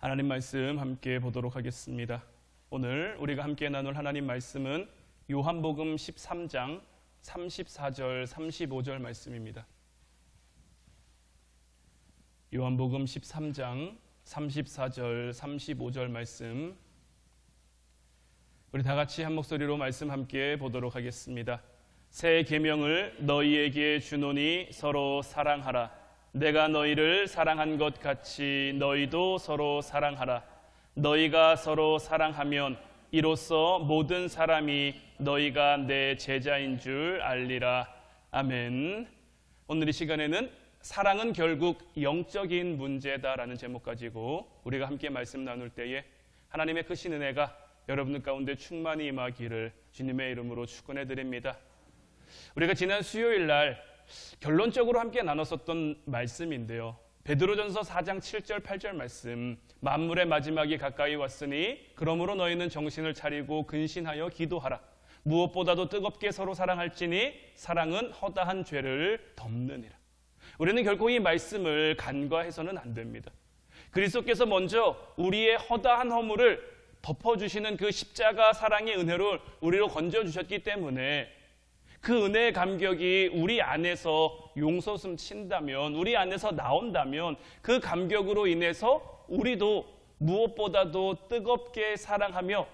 하나님 말씀 함께 보도록 하겠습니다. 오늘 우리가 함께 나눌 하나님 말씀은 요한복음 13장 34절 35절 말씀입니다. 요한복음 13장 34절 35절 말씀, 우리 다 같이 한 목소리로 말씀 함께 보도록 하겠습니다. 새 계명을 너희에게 주노니 서로 사랑하라. 내가 너희를 사랑한 것 같이 너희도 서로 사랑하라. 너희가 서로 사랑하면 이로써 모든 사람이 너희가 내 제자인 줄 알리라. 아멘. 오늘 이 시간에는 사랑은 결국 영적인 문제다라는 제목 가지고 우리가 함께 말씀 나눌 때에 하나님의 크신 은혜가 여러분들 가운데 충만히 임하기를 주님의 이름으로 축원해 드립니다. 우리가 지난 수요일 날 결론적으로 함께 나눴었던 말씀인데요, 베드로전서 4장 7절 8절 말씀, 만물의 마지막이 가까이 왔으니 그러므로 너희는 정신을 차리고 근신하여 기도하라. 무엇보다도 뜨겁게 서로 사랑할지니 사랑은 허다한 죄를 덮느니라. 우리는 결코 이 말씀을 간과해서는 안 됩니다. 그리스도께서 먼저 우리의 허다한 허물을 덮어주시는 그 십자가 사랑의 은혜를 우리로 건져주셨기 때문에 그 은혜의 감격이 우리 안에서 용솟음 친다면, 우리 안에서 나온다면 그 감격으로 인해서 우리도 무엇보다도 뜨겁게 사랑하며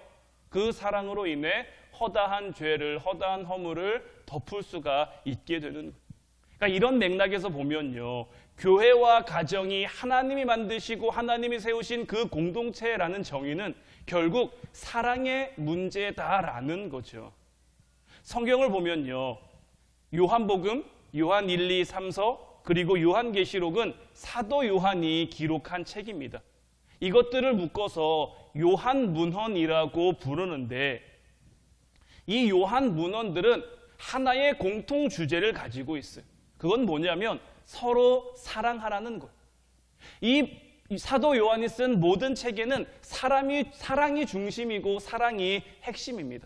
그 사랑으로 인해 허다한 죄를, 허다한 허물을 덮을 수가 있게 되는 거예요. 그러니까 이런 맥락에서 보면요, 교회와 가정이 하나님이 만드시고 하나님이 세우신 그 공동체라는 정의는 결국 사랑의 문제다라는 거죠. 성경을 보면요, 요한복음, 요한 1, 2, 3서 그리고 요한계시록은 사도 요한이 기록한 책입니다. 이것들을 묶어서 요한문헌이라고 부르는데, 이 요한문헌들은 하나의 공통 주제를 가지고 있어요. 그건 뭐냐면 서로 사랑하라는 거예요. 이 사도 요한이 쓴 모든 책에는 사랑이 중심이고 사랑이 핵심입니다.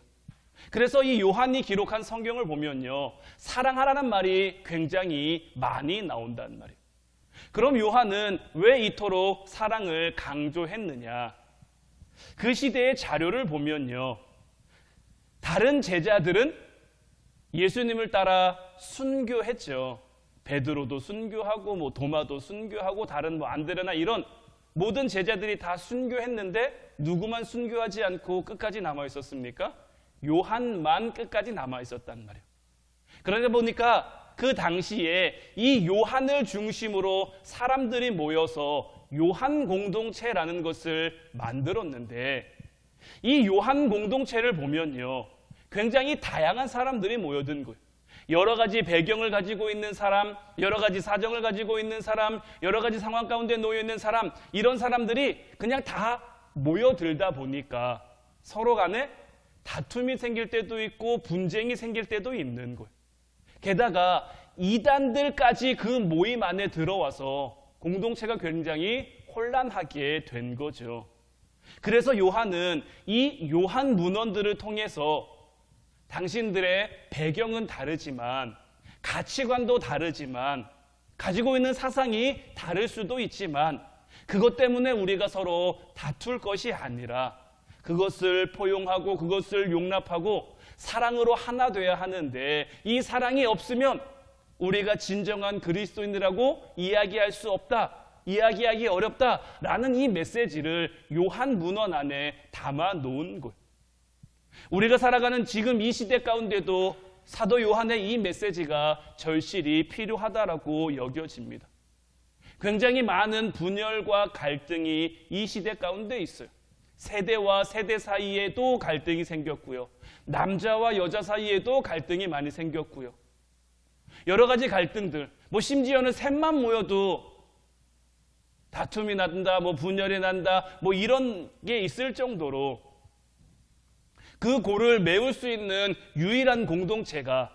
그래서 이 요한이 기록한 성경을 보면요, 사랑하라는 말이 굉장히 많이 나온다는 말이에요. 그럼 요한은 왜 이토록 사랑을 강조했느냐? 그 시대의 자료를 보면요, 다른 제자들은 예수님을 따라 순교했죠. 베드로도 순교하고 도마도 순교하고 다른 안드레나 이런 모든 제자들이 다 순교했는데 누구만 순교하지 않고 끝까지 남아 있었습니까? 요한만 끝까지 남아 있었단 말이에요. 그러다 보니까 그 당시에 이 요한을 중심으로 사람들이 모여서 요한 공동체라는 것을 만들었는데, 이 요한 공동체를 보면요, 굉장히 다양한 사람들이 모여든 거예요. 여러 가지 배경을 가지고 있는 사람, 여러 가지 사정을 가지고 있는 사람, 여러 가지 상황 가운데 놓여 있는 사람, 이런 사람들이 그냥 다 모여들다 보니까 서로 간에 다툼이 생길 때도 있고 분쟁이 생길 때도 있는 거예요. 게다가 이단들까지 그 모임 안에 들어와서 공동체가 굉장히 혼란하게 된 거죠. 그래서 요한은 이 요한 문헌들을 통해서 당신들의 배경은 다르지만, 가치관도 다르지만, 가지고 있는 사상이 다를 수도 있지만, 그것 때문에 우리가 서로 다툴 것이 아니라 그것을 포용하고 그것을 용납하고 사랑으로 하나 돼야 하는데, 이 사랑이 없으면 우리가 진정한 그리스도인이라고 이야기할 수 없다, 이야기하기 어렵다라는 이 메시지를 요한 문헌 안에 담아 놓은 거예요. 우리가 살아가는 지금 이 시대 가운데도 사도 요한의 이 메시지가 절실히 필요하다라고 여겨집니다. 굉장히 많은 분열과 갈등이 이 시대 가운데 있어요. 세대와 세대 사이에도 갈등이 생겼고요, 남자와 여자 사이에도 갈등이 많이 생겼고요, 여러 가지 갈등들, 심지어는 셋만 모여도 다툼이 난다, 분열이 난다, 이런 게 있을 정도로 그 고를 메울 수 있는 유일한 공동체가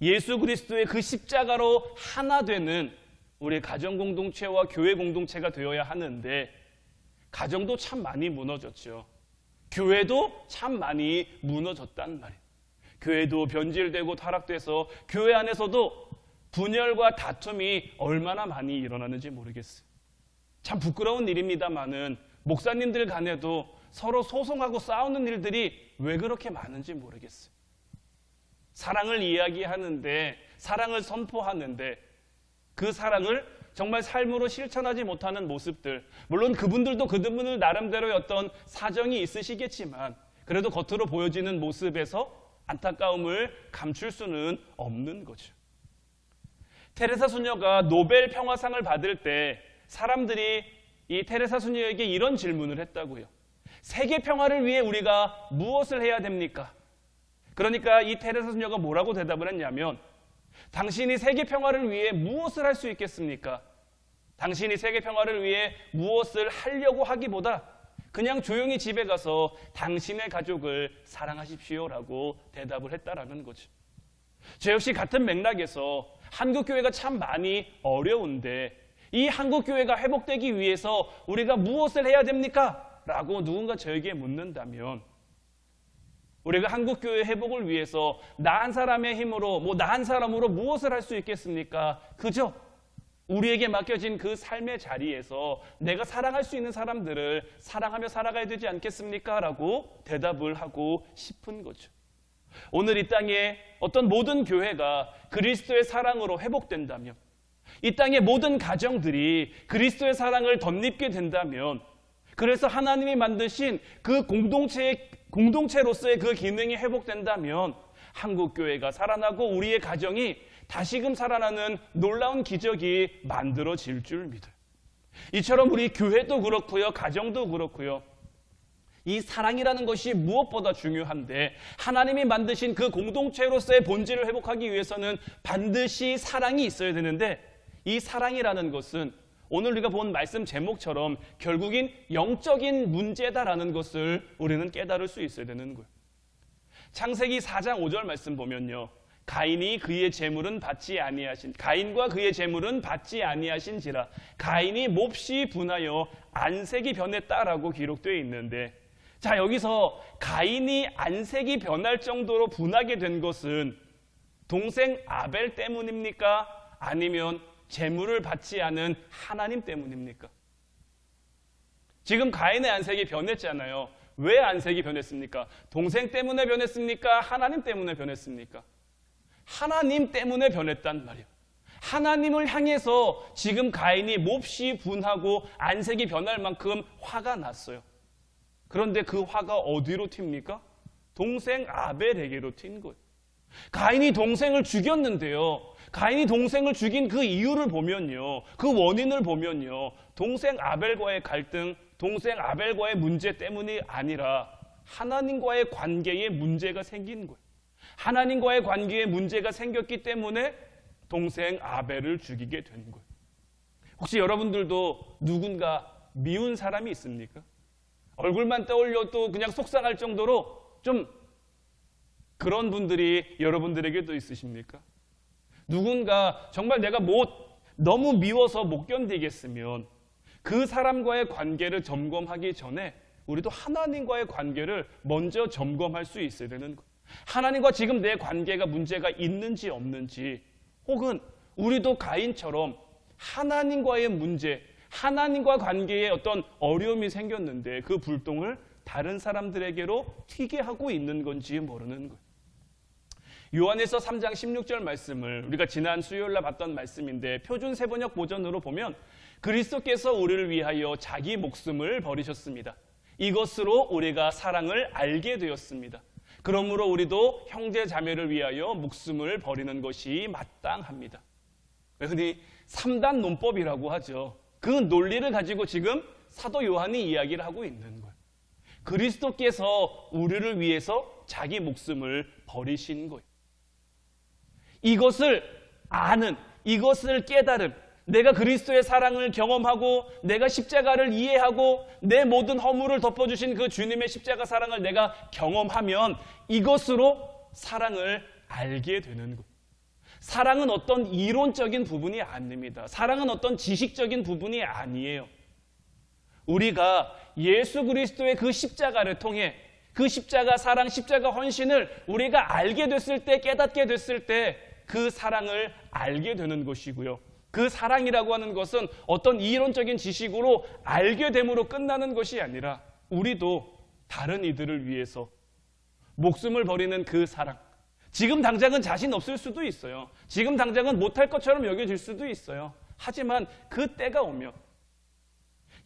예수 그리스도의 그 십자가로 하나 되는 우리 가정 공동체와 교회 공동체가 되어야 하는데, 가정도 참 많이 무너졌죠. 교회도 참 많이 무너졌단 말이에요. 교회도 변질되고 타락돼서 교회 안에서도 분열과 다툼이 얼마나 많이 일어나는지 모르겠어요. 참 부끄러운 일입니다만은 목사님들 간에도 서로 소송하고 싸우는 일들이 왜 그렇게 많은지 모르겠어요. 사랑을 이야기하는데, 사랑을 선포하는데 그 사랑을 정말 삶으로 실천하지 못하는 모습들, 물론 그분들도 그분들 나름대로의 어떤 사정이 있으시겠지만 그래도 겉으로 보여지는 모습에서 안타까움을 감출 수는 없는 거죠. 테레사 수녀가 노벨 평화상을 받을 때 사람들이 이 테레사 수녀에게 이런 질문을 했다고요. 세계 평화를 위해 우리가 무엇을 해야 됩니까? 그러니까 이 테레사 수녀가 뭐라고 대답을 했냐면, 당신이 세계 평화를 위해 무엇을 할 수 있겠습니까? 당신이 세계 평화를 위해 무엇을 하려고 하기보다 그냥 조용히 집에 가서 당신의 가족을 사랑하십시오라고 대답을 했다라는 거죠. 저 역시 같은 맥락에서 한국교회가 참 많이 어려운데, 이 한국교회가 회복되기 위해서 우리가 무엇을 해야 됩니까? 라고 누군가 저에게 묻는다면, 우리가 한국교회 회복을 위해서 나 한 사람의 힘으로, 나 한 사람으로 무엇을 할 수 있겠습니까? 그저 우리에게 맡겨진 그 삶의 자리에서 내가 사랑할 수 있는 사람들을 사랑하며 살아가야 되지 않겠습니까? 라고 대답을 하고 싶은 거죠. 오늘 이 땅에 어떤 모든 교회가 그리스도의 사랑으로 회복된다면, 이 땅의 모든 가정들이 그리스도의 사랑을 덧입게 된다면, 그래서 하나님이 만드신 그 공동체로서의 그 기능이 회복된다면 한국교회가 살아나고 우리의 가정이 다시금 살아나는 놀라운 기적이 만들어질 줄 믿어요. 이처럼 우리 교회도 그렇고요, 가정도 그렇고요. 이 사랑이라는 것이 무엇보다 중요한데, 하나님이 만드신 그 공동체로서의 본질을 회복하기 위해서는 반드시 사랑이 있어야 되는데, 이 사랑이라는 것은 오늘 우리가 본 말씀 제목처럼 결국인 영적인 문제다라는 것을 우리는 깨달을 수 있어야 되는 거예요. 창세기 4장 5절 말씀 보면요, 가인과 그의 재물은 받지 아니하신지라 가인이 몹시 분하여 안색이 변했다라고 기록되어 있는데, 자, 여기서 가인이 안색이 변할 정도로 분하게 된 것은 동생 아벨 때문입니까? 아니면 재물을 받지 않은 하나님 때문입니까? 지금 가인의 안색이 변했잖아요. 왜 안색이 변했습니까? 동생 때문에 변했습니까? 하나님 때문에 변했습니까? 하나님 때문에 변했단 말이에요. 하나님을 향해서 지금 가인이 몹시 분하고 안색이 변할 만큼 화가 났어요. 그런데 그 화가 어디로 튑니까? 동생 아벨에게로 튄 거예요. 가인이 동생을 죽였는데요, 가인이 동생을 죽인 그 이유를 보면요, 그 원인을 보면요, 동생 아벨과의 갈등, 동생 아벨과의 문제 때문이 아니라 하나님과의 관계에 문제가 생긴 거예요. 하나님과의 관계에 문제가 생겼기 때문에 동생 아벨을 죽이게 된 거예요. 혹시 여러분들도 누군가 미운 사람이 있습니까? 얼굴만 떠올려도 그냥 속상할 정도로 좀 그런 분들이 여러분들에게도 있으십니까? 누군가 정말 내가 너무 미워서 못 견디겠으면 그 사람과의 관계를 점검하기 전에 우리도 하나님과의 관계를 먼저 점검할 수 있어야 되는 거예요. 하나님과 지금 내 관계가 문제가 있는지 없는지, 혹은 우리도 가인처럼 하나님과의 문제, 하나님과 관계에 어떤 어려움이 생겼는데 그 불똥을 다른 사람들에게로 튀게 하고 있는 건지 모르는 거예요. 요한에서 3장 16절 말씀을 우리가 지난 수요일날 봤던 말씀인데, 표준 세번역 버전으로 보면 그리스도께서 우리를 위하여 자기 목숨을 버리셨습니다. 이것으로 우리가 사랑을 알게 되었습니다. 그러므로 우리도 형제 자매를 위하여 목숨을 버리는 것이 마땅합니다. 흔히 3단 논법이라고 하죠. 그 논리를 가지고 지금 사도 요한이 이야기를 하고 있는 거예요. 그리스도께서 우리를 위해서 자기 목숨을 버리신 거예요. 이것을 아는, 이것을 깨달은, 내가 그리스도의 사랑을 경험하고 내가 십자가를 이해하고 내 모든 허물을 덮어주신 그 주님의 십자가 사랑을 내가 경험하면 이것으로 사랑을 알게 되는 거예요. 사랑은 어떤 이론적인 부분이 아닙니다. 사랑은 어떤 지식적인 부분이 아니에요. 우리가 예수 그리스도의 그 십자가를 통해 그 십자가 사랑, 십자가 헌신을 우리가 알게 됐을 때, 깨닫게 됐을 때 그 사랑을 알게 되는 것이고요. 그 사랑이라고 하는 것은 어떤 이론적인 지식으로 알게 됨으로 끝나는 것이 아니라 우리도 다른 이들을 위해서 목숨을 버리는 그 사랑. 지금 당장은 자신 없을 수도 있어요. 지금 당장은 못할 것처럼 여겨질 수도 있어요. 하지만 그 때가 오면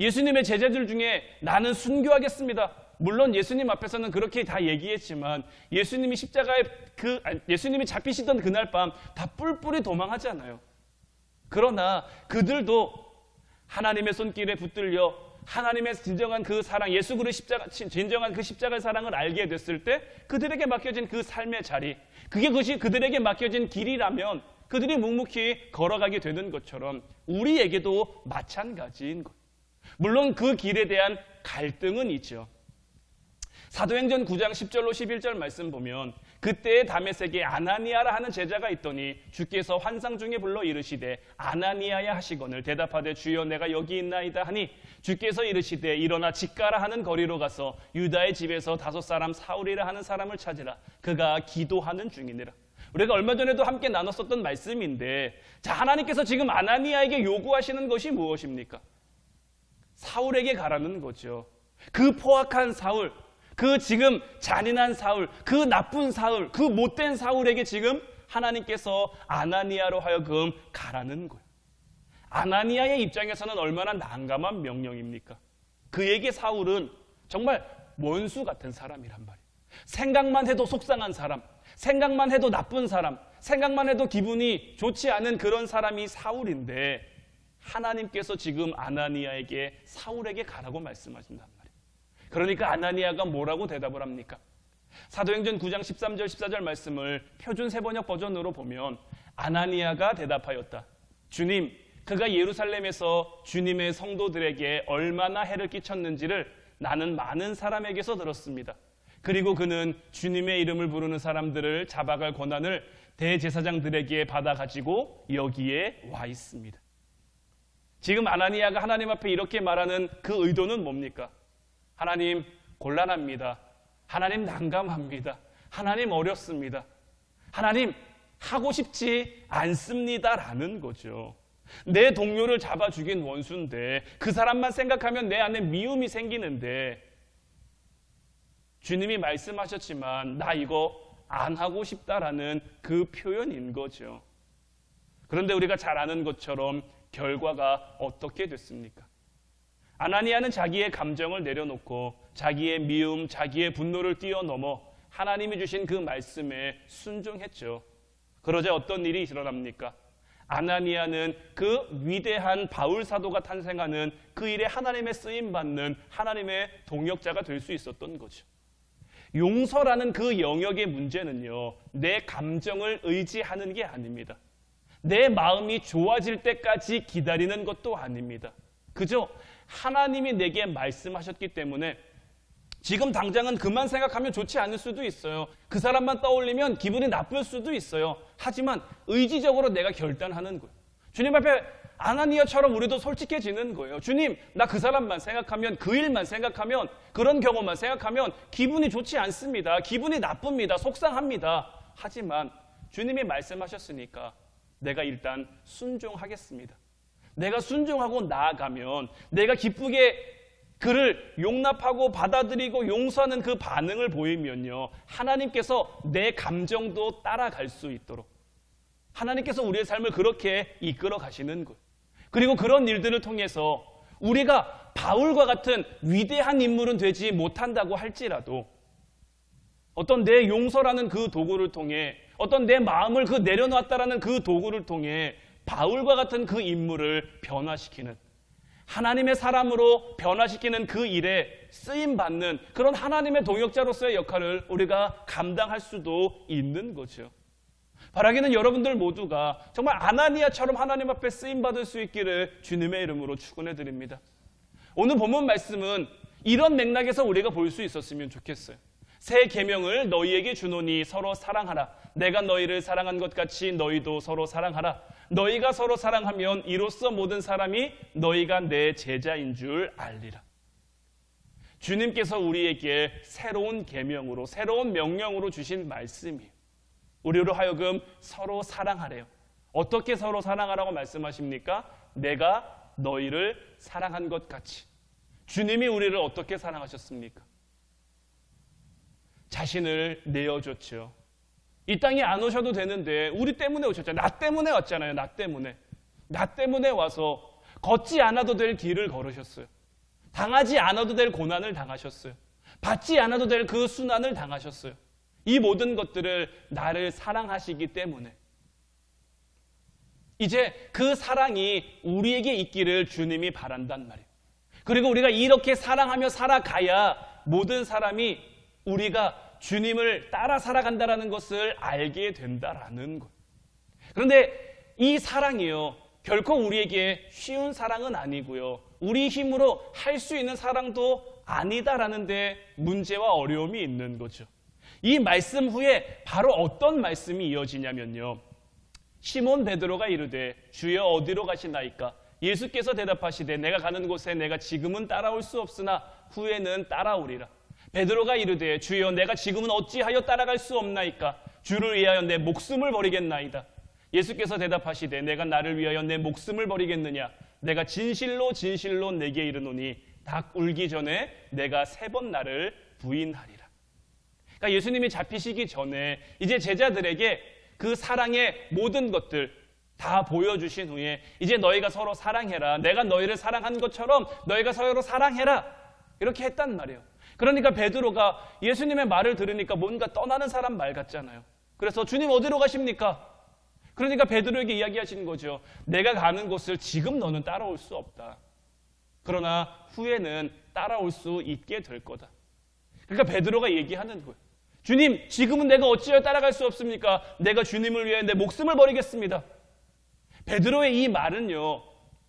예수님의 제자들 중에 나는 순교하겠습니다. 물론 예수님 앞에서는 그렇게 다 얘기했지만 예수님이 예수님이 잡히시던 그날 밤 다 뿔뿔이 도망하잖아요. 그러나 그들도 하나님의 손길에 붙들려 하나님의 진정한 그 사랑, 예수 그리스도의 진정한 그 십자가의 사랑을 알게 됐을 때 그들에게 맡겨진 그 삶의 자리, 그것이 그들에게 맡겨진 길이라면 그들이 묵묵히 걸어가게 되는 것처럼 우리에게도 마찬가지인 것. 물론 그 길에 대한 갈등은 있죠. 사도행전 9장 10절로 11절 말씀 보면 그때의 다메섹에 아나니아라 하는 제자가 있더니 주께서 환상 중에 불러 이르시되 아나니아야 하시거늘 대답하되 주여 내가 여기 있나이다 하니 주께서 이르시되 일어나 직가라 하는 거리로 가서 유다의 집에서 5사람 사울이라 하는 사람을 찾으라 그가 기도하는 중이니라. 우리가 얼마 전에도 함께 나눴었던 말씀인데 자, 하나님께서 지금 아나니아에게 요구하시는 것이 무엇입니까? 사울에게 가라는 거죠. 그 포악한 사울, 그 지금 잔인한 사울, 그 나쁜 사울, 그 못된 사울에게 지금 하나님께서 아나니아로 하여금 가라는 거예요. 아나니아의 입장에서는 얼마나 난감한 명령입니까? 그에게 사울은 정말 원수 같은 사람이란 말이에요. 생각만 해도 속상한 사람, 생각만 해도 나쁜 사람, 생각만 해도 기분이 좋지 않은 그런 사람이 사울인데 하나님께서 지금 아나니아에게 사울에게 가라고 말씀하신단 말이에요. 그러니까 아나니아가 뭐라고 대답을 합니까? 사도행전 9장 13절 14절 말씀을 표준 세번역 버전으로 보면 아나니아가 대답하였다. 주님, 그가 예루살렘에서 주님의 성도들에게 얼마나 해를 끼쳤는지를 나는 많은 사람에게서 들었습니다. 그리고 그는 주님의 이름을 부르는 사람들을 잡아갈 권한을 대제사장들에게 받아가지고 여기에 와 있습니다. 지금 아나니아가 하나님 앞에 이렇게 말하는 그 의도는 뭡니까? 하나님 곤란합니다. 하나님 난감합니다. 하나님 어렵습니다. 하나님 하고 싶지 않습니다라는 거죠. 내 동료를 잡아 죽인 원수인데 그 사람만 생각하면 내 안에 미움이 생기는데 주님이 말씀하셨지만 나 이거 안 하고 싶다라는 그 표현인 거죠. 그런데 우리가 잘 아는 것처럼 결과가 어떻게 됐습니까? 아나니아는 자기의 감정을 내려놓고 자기의 미움, 자기의 분노를 뛰어넘어 하나님이 주신 그 말씀에 순종했죠. 그러자 어떤 일이 일어납니까? 아나니아는 그 위대한 바울 사도가 탄생하는 그 일에 하나님의 쓰임받는 하나님의 동역자가 될 수 있었던 거죠. 용서라는 그 영역의 문제는요, 내 감정을 의지하는 게 아닙니다. 내 마음이 좋아질 때까지 기다리는 것도 아닙니다. 그저 하나님이 내게 말씀하셨기 때문에 지금 당장은 그만 생각하면 좋지 않을 수도 있어요. 그 사람만 떠올리면 기분이 나쁠 수도 있어요. 하지만 의지적으로 내가 결단하는 거예요. 주님 앞에 아나니아처럼 우리도 솔직해지는 거예요. 주님, 나 그 사람만 생각하면, 그 일만 생각하면, 그런 경험만 생각하면 기분이 좋지 않습니다. 기분이 나쁩니다. 속상합니다. 하지만 주님이 말씀하셨으니까 내가 일단 순종하겠습니다. 내가 순종하고 나아가면 내가 기쁘게 그를 용납하고 받아들이고 용서하는 그 반응을 보이면요, 하나님께서 내 감정도 따라갈 수 있도록 하나님께서 우리의 삶을 그렇게 이끌어 가시는 거예요. 그리고 그런 일들을 통해서 우리가 바울과 같은 위대한 인물은 되지 못한다고 할지라도 어떤 내 용서라는 그 도구를 통해, 어떤 내 마음을 그 내려놨다라는 그 도구를 통해 바울과 같은 그 인물을 변화시키는, 하나님의 사람으로 변화시키는 그 일에 쓰임받는 그런 하나님의 동역자로서의 역할을 우리가 감당할 수도 있는 거죠. 바라기는 여러분들 모두가 정말 아나니아처럼 하나님 앞에 쓰임받을 수 있기를 주님의 이름으로 축원해 드립니다. 오늘 본문 말씀은 이런 맥락에서 우리가 볼 수 있었으면 좋겠어요. 새 계명을 너희에게 주노니 서로 사랑하라. 내가 너희를 사랑한 것 같이 너희도 서로 사랑하라. 너희가 서로 사랑하면 이로써 모든 사람이 너희가 내 제자인 줄 알리라. 주님께서 우리에게 새로운 계명으로, 새로운 명령으로 주신 말씀이에요. 우리로 하여금 서로 사랑하래요. 어떻게 서로 사랑하라고 말씀하십니까? 내가 너희를 사랑한 것 같이. 주님이 우리를 어떻게 사랑하셨습니까? 자신을 내어줬죠. 이 땅에 안 오셔도 되는데 우리 때문에 오셨잖아요. 나 때문에 왔잖아요. 나 때문에 와서 걷지 않아도 될 길을 걸으셨어요. 당하지 않아도 될 고난을 당하셨어요. 받지 않아도 될 그 순환을 당하셨어요. 이 모든 것들을 나를 사랑하시기 때문에 이제 그 사랑이 우리에게 있기를 주님이 바란단 말이에요. 그리고 우리가 이렇게 사랑하며 살아가야 모든 사람이 우리가 주님을 따라 살아간다는 것을 알게 된다라는 것. 그런데 이 사랑이요, 결코 우리에게 쉬운 사랑은 아니고요, 우리 힘으로 할 수 있는 사랑도 아니다라는 데 문제와 어려움이 있는 거죠. 이 말씀 후에 바로 어떤 말씀이 이어지냐면요, 시몬 베드로가 이르되 주여 어디로 가시나이까? 예수께서 대답하시되 내가 가는 곳에 내가 지금은 따라올 수 없으나 후에는 따라오리라. 베드로가 이르되 주여 내가 지금은 어찌하여 따라갈 수 없나이까? 주를 위하여 내 목숨을 버리겠나이다. 예수께서 대답하시되 내가 나를 위하여 내 목숨을 버리겠느냐? 내가 진실로 진실로 내게 이르노니 닭 울기 전에 내가 3번 나를 부인하리라. 그러니까 예수님이 잡히시기 전에 이제 제자들에게 그 사랑의 모든 것들 다 보여주신 후에 이제 너희가 서로 사랑해라. 내가 너희를 사랑한 것처럼 너희가 서로 사랑해라. 이렇게 했단 말이에요. 그러니까 베드로가 예수님의 말을 들으니까 뭔가 떠나는 사람 말 같잖아요. 그래서 주님 어디로 가십니까? 그러니까 베드로에게 이야기하시는 거죠. 내가 가는 곳을 지금 너는 따라올 수 없다. 그러나 후에는 따라올 수 있게 될 거다. 그러니까 베드로가 얘기하는 거예요. 주님, 지금은 내가 어찌하여 따라갈 수 없습니까? 내가 주님을 위해 내 목숨을 버리겠습니다. 베드로의 이 말은요,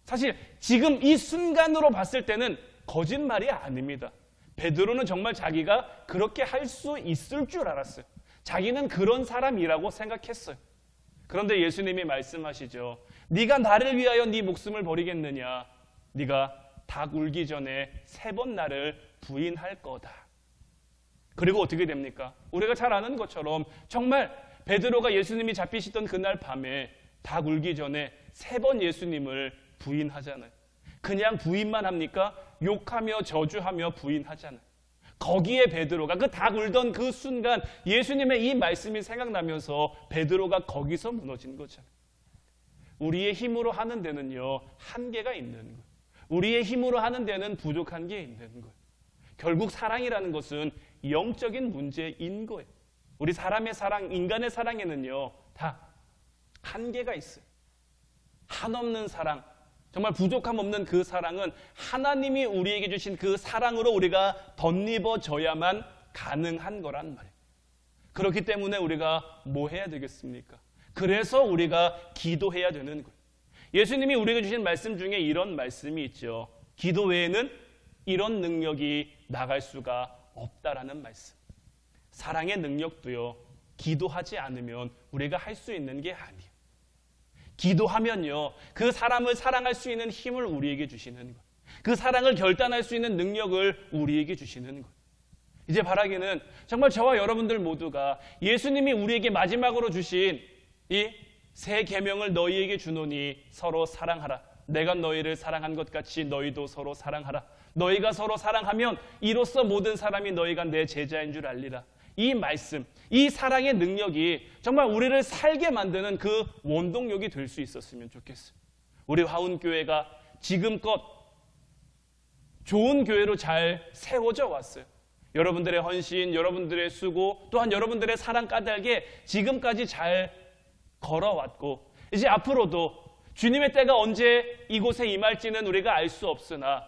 사실 지금 이 순간으로 봤을 때는 거짓말이 아닙니다. 베드로는 정말 자기가 그렇게 할 수 있을 줄 알았어요. 자기는 그런 사람이라고 생각했어요. 그런데 예수님이 말씀하시죠. 네가 나를 위하여 네 목숨을 버리겠느냐? 네가 닭 울기 전에 3번 나를 부인할 거다. 그리고 어떻게 됩니까? 우리가 잘 아는 것처럼 정말 베드로가 예수님이 잡히시던 그날 밤에 닭 울기 전에 3번 예수님을 부인하잖아요. 그냥 부인만 합니까? 욕하며 저주하며 부인하잖아요. 거기에 베드로가 그 닭 울던 그 순간 예수님의 이 말씀이 생각나면서 베드로가 거기서 무너진 거잖아요. 우리의 힘으로 하는 데는요, 한계가 있는 거예요. 우리의 힘으로 하는 데는 부족한 게 있는 거예요. 결국 사랑이라는 것은 영적인 문제인 거예요. 우리 사람의 사랑, 인간의 사랑에는요, 다 한계가 있어요. 한없는 사랑, 정말 부족함 없는 그 사랑은 하나님이 우리에게 주신 그 사랑으로 우리가 덧입어져야만 가능한 거란 말이에요. 그렇기 때문에 우리가 뭐 해야 되겠습니까? 그래서 우리가 기도해야 되는 거예요. 예수님이 우리에게 주신 말씀 중에 이런 말씀이 있죠. 기도 외에는 이런 능력이 나갈 수가 없다라는 말씀. 사랑의 능력도요, 기도하지 않으면 우리가 할 수 있는 게 아니에요. 기도하면요, 그 사람을 사랑할 수 있는 힘을 우리에게 주시는 거예요. 그 사랑을 결단할 수 있는 능력을 우리에게 주시는 거예요. 이제 바라기는 정말 저와 여러분들 모두가 예수님이 우리에게 마지막으로 주신 이 3 계명을 너희에게 주노니 서로 사랑하라. 내가 너희를 사랑한 것 같이 너희도 서로 사랑하라. 너희가 서로 사랑하면 이로써 모든 사람이 너희가 내 제자인 줄 알리라. 이 말씀, 이 사랑의 능력이 정말 우리를 살게 만드는 그 원동력이 될 수 있었으면 좋겠어요. 우리 화운교회가 지금껏 좋은 교회로 잘 세워져 왔어요. 여러분들의 헌신, 여러분들의 수고, 또한 여러분들의 사랑 까닭에 지금까지 잘 걸어왔고, 이제 앞으로도 주님의 때가 언제 이곳에 임할지는 우리가 알 수 없으나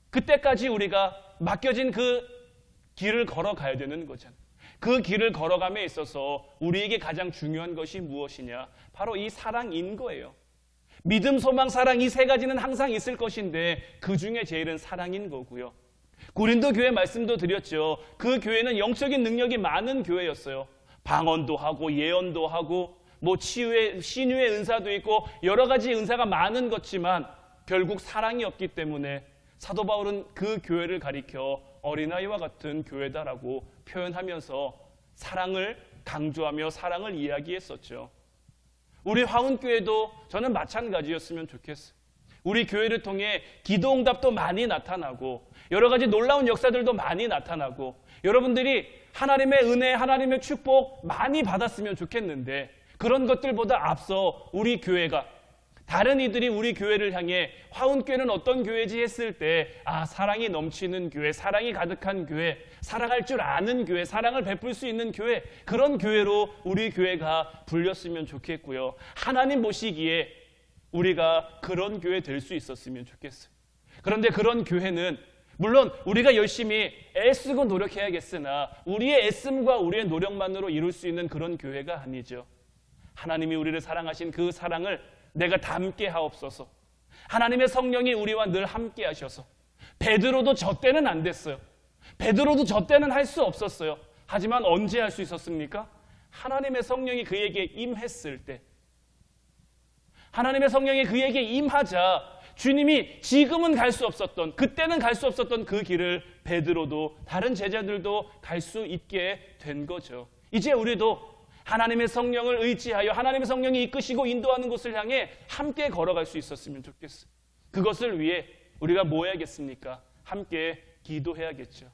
그때까지 우리가 맡겨진 그 길을 걸어가야 되는 거잖아요. 그 길을 걸어감에 있어서 우리에게 가장 중요한 것이 무엇이냐? 바로 이 사랑인 거예요. 믿음, 소망, 사랑 이 3가지는 항상 있을 것인데 그 중에 제일은 사랑인 거고요. 고린도 교회 말씀도 드렸죠. 그 교회는 영적인 능력이 많은 교회였어요. 방언도 하고 예언도 하고 뭐 치유의 신유의 은사도 있고 여러 가지 은사가 많은 것지만 결국 사랑이 없기 때문에 사도 바울은 그 교회를 가리켜 어린아이와 같은 교회다라고 표현하면서 사랑을 강조하며 사랑을 이야기했었죠. 우리 화운교회도 저는 마찬가지였으면 좋겠어요. 우리 교회를 통해 기도응답도 많이 나타나고 여러 가지 놀라운 역사들도 많이 나타나고 여러분들이 하나님의 은혜, 하나님의 축복 많이 받았으면 좋겠는데 그런 것들보다 앞서 우리 교회가 다른 이들이 우리 교회를 향해 화운교회는 어떤 교회지 했을 때 사랑이 넘치는 교회, 사랑이 가득한 교회, 사랑할 줄 아는 교회, 사랑을 베풀 수 있는 교회, 그런 교회로 우리 교회가 불렸으면 좋겠고요. 하나님 보시기에 우리가 그런 교회 될 수 있었으면 좋겠어요. 그런데 그런 교회는 물론 우리가 열심히 애쓰고 노력해야겠으나 우리의 애씀과 우리의 노력만으로 이룰 수 있는 그런 교회가 아니죠. 하나님이 우리를 사랑하신 그 사랑을 내가 담게 하옵소서. 하나님의 성령이 우리와 늘 함께 하셔서 베드로도 저 때는 안 됐어요. 베드로도 저 때는 할 수 없었어요. 하지만 언제 할 수 있었습니까? 하나님의 성령이 그에게 임했을 때, 하나님의 성령이 그에게 임하자 주님이 지금은 갈 수 없었던, 그때는 갈 수 없었던 그 길을 베드로도 다른 제자들도 갈 수 있게 된 거죠. 이제 우리도 하나님의 성령을 의지하여 하나님의 성령이 이끄시고 인도하는 곳을 향해 함께 걸어갈 수 있었으면 좋겠어요. 그것을 위해 우리가 뭐 해야겠습니까? 함께 기도해야겠죠.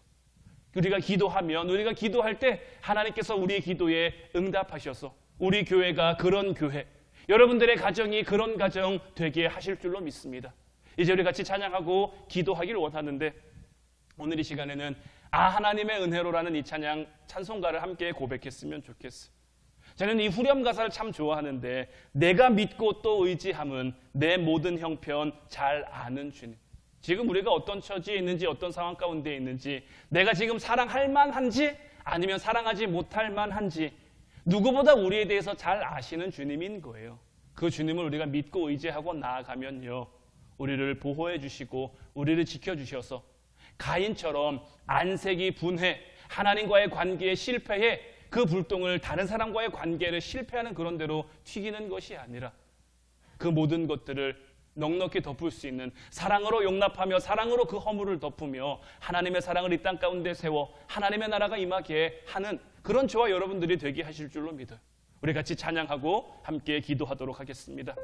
우리가 기도하면, 우리가 기도할 때 하나님께서 우리의 기도에 응답하셔서 우리 교회가 그런 교회, 여러분들의 가정이 그런 가정 되게 하실 줄로 믿습니다. 이제 우리 같이 찬양하고 기도하길 원하는데 오늘 이 시간에는 하나님의 은혜로라는 이 찬송가를 함께 고백했으면 좋겠어요. 저는 이 후렴 가사를 참 좋아하는데 내가 믿고 또 의지함은 내 모든 형편 잘 아는 주님. 지금 우리가 어떤 처지에 있는지 어떤 상황 가운데 있는지 내가 지금 사랑할 만한지 아니면 사랑하지 못할 만한지 누구보다 우리에 대해서 잘 아시는 주님인 거예요. 그 주님을 우리가 믿고 의지하고 나아가면요 우리를 보호해 주시고 우리를 지켜주셔서 가인처럼 안색이 분해 하나님과의 관계에 실패해 그 불똥을 다른 사람과의 관계를 실패하는 그런 대로 튀기는 것이 아니라 그 모든 것들을 넉넉히 덮을 수 있는 사랑으로 용납하며 사랑으로 그 허물을 덮으며 하나님의 사랑을 이 땅 가운데 세워 하나님의 나라가 임하게 하는 그런 저와 여러분들이 되게 하실 줄로 믿어요. 우리 같이 찬양하고 함께 기도하도록 하겠습니다.